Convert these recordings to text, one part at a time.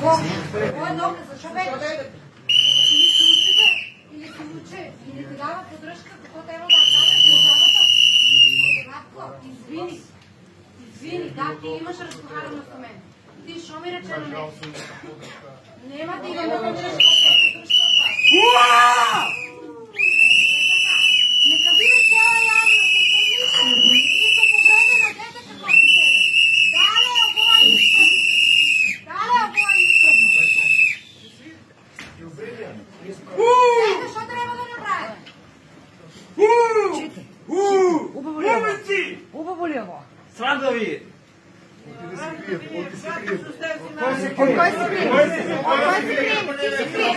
Кой е доказ? Защо бе? Или се учите, или се учи, и не ти дава поддръжка, какво трябва да стане в държавата? Кратко, извини, да, ти имаш разговаряне с мен. Ти шо ми рече на мен? Нема да имаме поддръжка от теб, нека биде цяла явност, и се повреде на дете какво си тебе. Дале, обова изпръвно. Сега, що трябва да направим? Убаво ли его? Срам да ви! Кой се крие? Ти се криеш.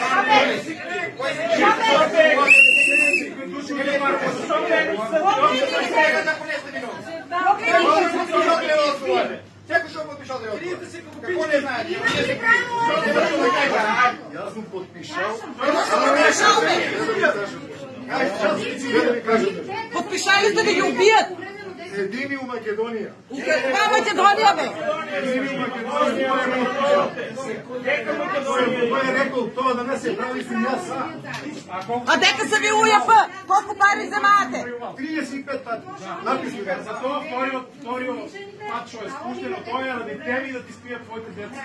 Всеки ще подпишал да какво не знае? Аз съм подпишал. Подпишали сте да ги убият. Едини у Македония. Каква Македония, бе? Едини у Македония. Той е рекол, това да не се прави с мяса. А дека са ви УЯП? Колко пари вземате? 35 пати. Написли бе. За това вторио пат, що е спущено, той е ради тебе и да ти спият твоите деца.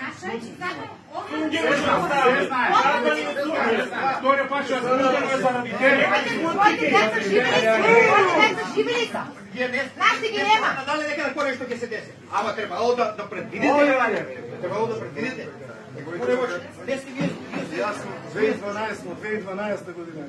Втория пат, що е спущено, е заради тебе. Твоите деца живи ли са? Нашите ги нема. Дали нека на нещо ќе се деси. Ама требало да предвидите. Требало да предвидите. Къде сте вие? Аз съм 2012 година.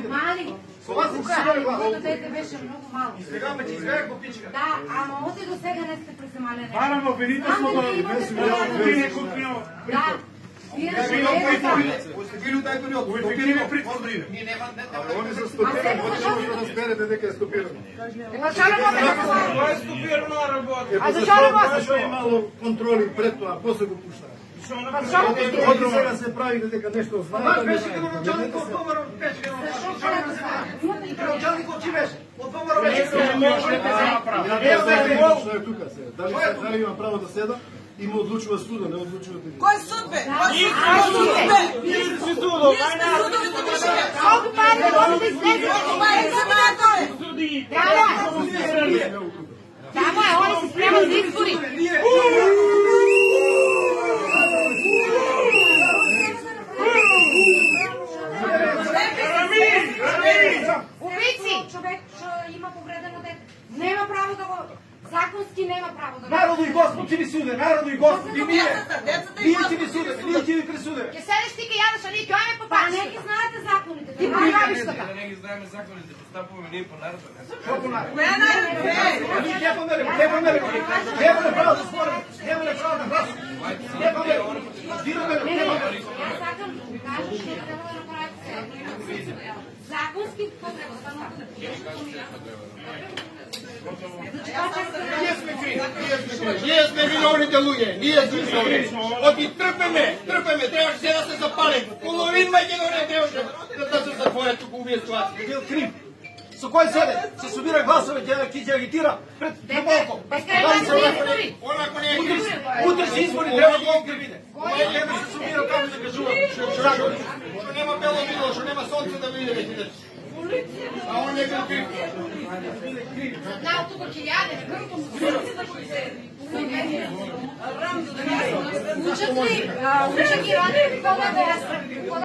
Мали, когато дете беше много малко. Сега ме ти избягах по пичка. Да, ама оти до сега не сте пресемали. Ана, но обвинителството ти не е купил. Да. Сте били от тази период. Ефективен притвор. Они са стопирани, може да разберете дека е стопирано. Това е стопирано работа. А защо не може? Защо е имало контроли пред това, после го пуштава. От сега се прави дека нещо знаете. Беше като началник от Помаро, беше. Началник от чи беше? От Помаро беше. Дали има право да седа? Има одлучува суда, не одлучувате ви. Кой суд, бе? Кой суд, бе? Ние сме судовите мишове. Колко пари може да излезе? Колко пари вземате? Само е, они се спрямат за избори. Убийци! Човек има повреда на дете. Нема право да го... Законски нема право да го... Народно и Господ ти ви суде, народно и Господ и ние. Ние ти ви суде, ние ти ви присуде. Ке седеш ти ке ядеш, али кой ме попадеш? Не ги знаете законите. Ти правиш така. Да не ги знаем законите, постъпваме ние по народа. Що по народ? Коя народ, бе? Ние нямаме право да спорим, нямаме право да гласуваме. Нямаме право. Аз сакам да ви кажа, че трябва да направите законски какво трябва да направите. Ние сме виновните луѓе, ние сме виновни. Оти трпеме, трябваше сега да се запалим. Половин Македонија трябваше да се затворят тук овие ситуации. Бил крив. Со кој седе? Се собира гласове, ќе агитира пред Боболко. Утре се избори, треба да ги биде. Ќе да се собира како да кажува. Што нема бело видело, што нема сонце да види веќе. А он е бил крив. Знao тук ќе яде, гръмто му учат ли, учат ги ради, какво да